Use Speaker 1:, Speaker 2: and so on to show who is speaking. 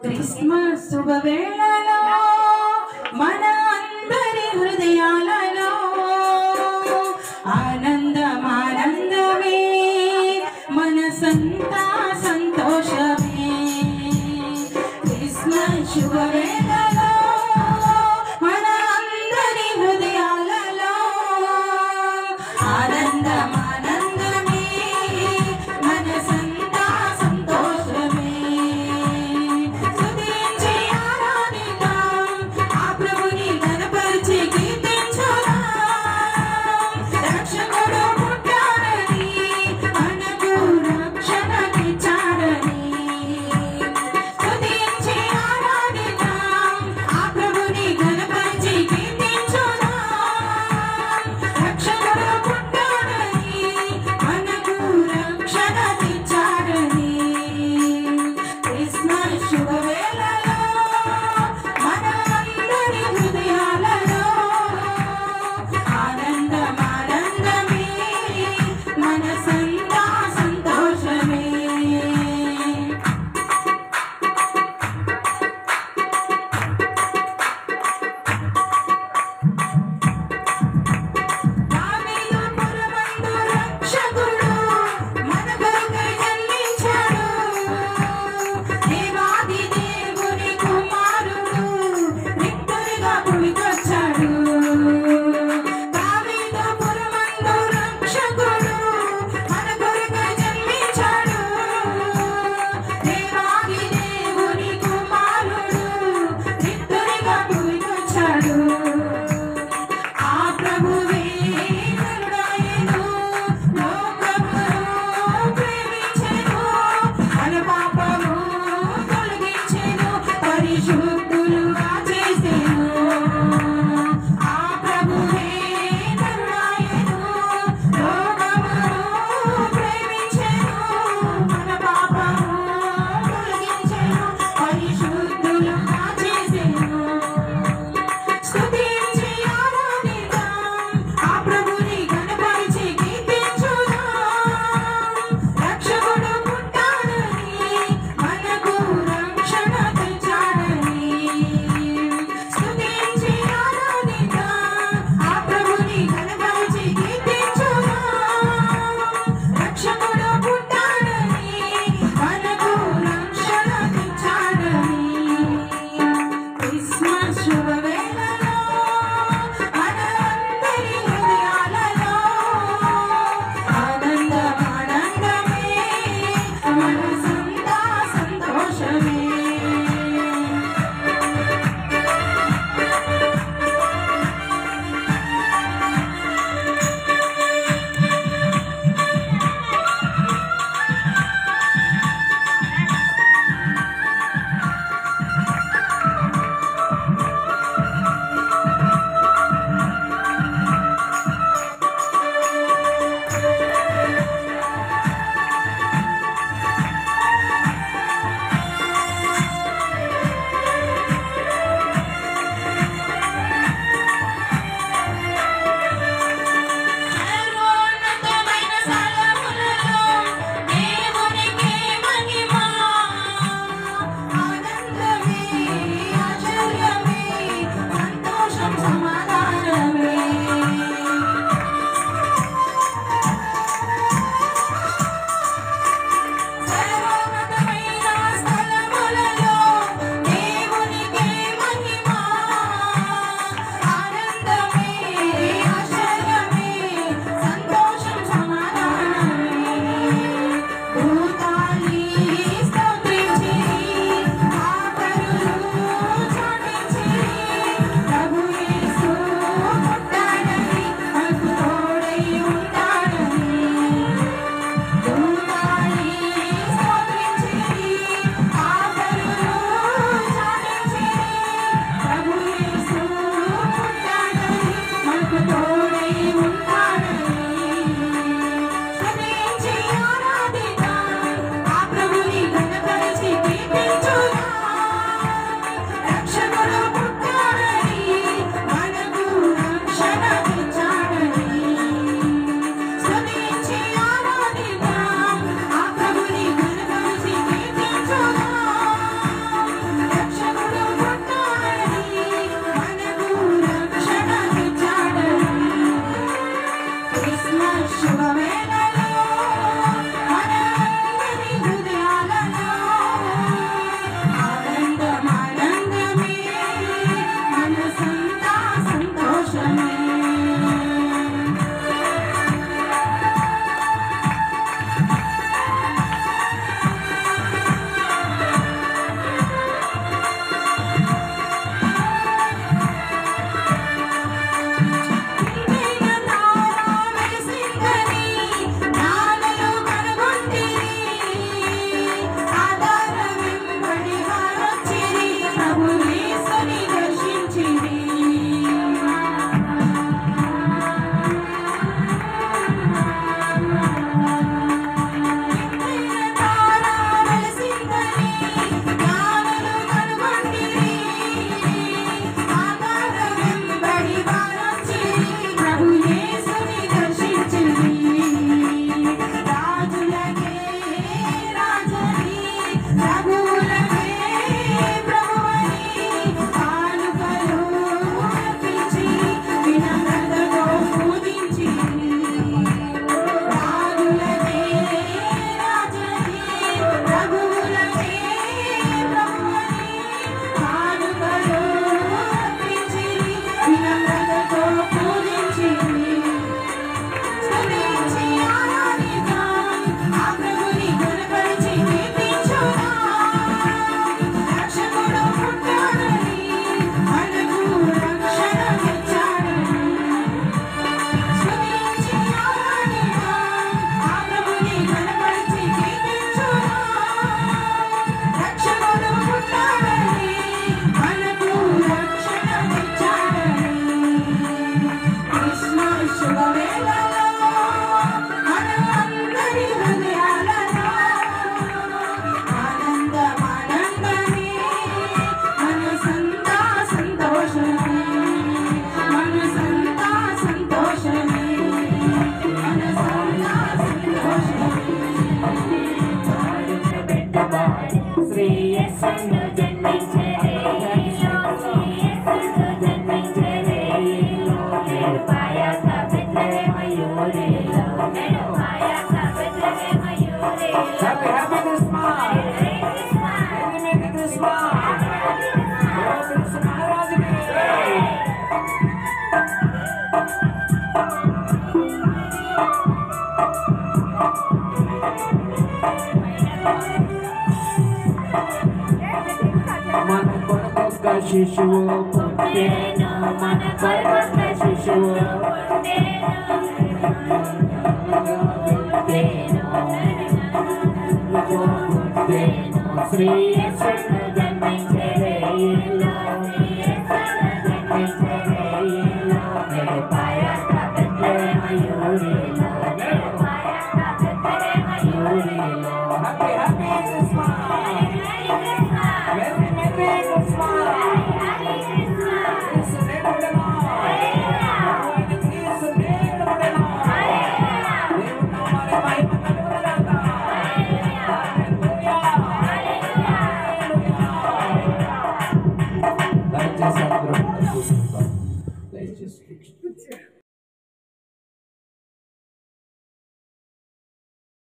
Speaker 1: Christmas శుభవేళలో మన అందరి హృదయాలలో ఆనందమే మనసంతా సంతోషమే. క్రిస్మస్ శుభవేళలో మన అందరి హృదయాలలో ఆనందమే మనసంతా సంతోషమే. స్తుతించి ఆరాధిద్దాం, ఆ ప్రభుని ఘనపరిచి కీర్తించుదాం. రక్షకుడు పుట్టాడని, మనకు రక్షణనిచ్చాడని. స్తుతించి ఆరాధిద్దాం, ఆ ప్రభుని ఘనపరిచి కీర్తించుదాం. రక్షకుడు పుట్టాడని, మనకు రక్షణనిచ్చాడని. క్రిస్మస్ శుభవేళలో మన అందరి హృదయాలలో ఆనందమే మనసంతా సంతోషమే. దావీదు పురమందు రక్షకుడు మన కొరకై జన్మించాడు. దేవాది దేవుని కుమారుడు రిక్తునిగా భూమికొచ్చాడు. దావీదు పురమందు రక్షకుడు మన
Speaker 2: మన కొరకొక్క శిశువు పుట్టెను, మన కొరకొక్క శిశువు పుట్టెను, శ్రీ యేసును జన్మించే వేళలో, శ్రీ యేసును జన్మించే వేళలో, నిర్భయత బెత్లెహేమ యూరిలో, నిర్భయత బెత్లెహేమ యూరిలో. Happy happy Christmas, merry merry Christmas, యేసు దేవుడేనా, యేసు దేవుడేనా, దేవుని నామమున మహిమ కలుగునుగాక. హల్లెలూయా, హల్లెలూయా. దయచేసి అందరూ కూడా కూర్చుంటాం. దయచేసి కూర్చుంటాం.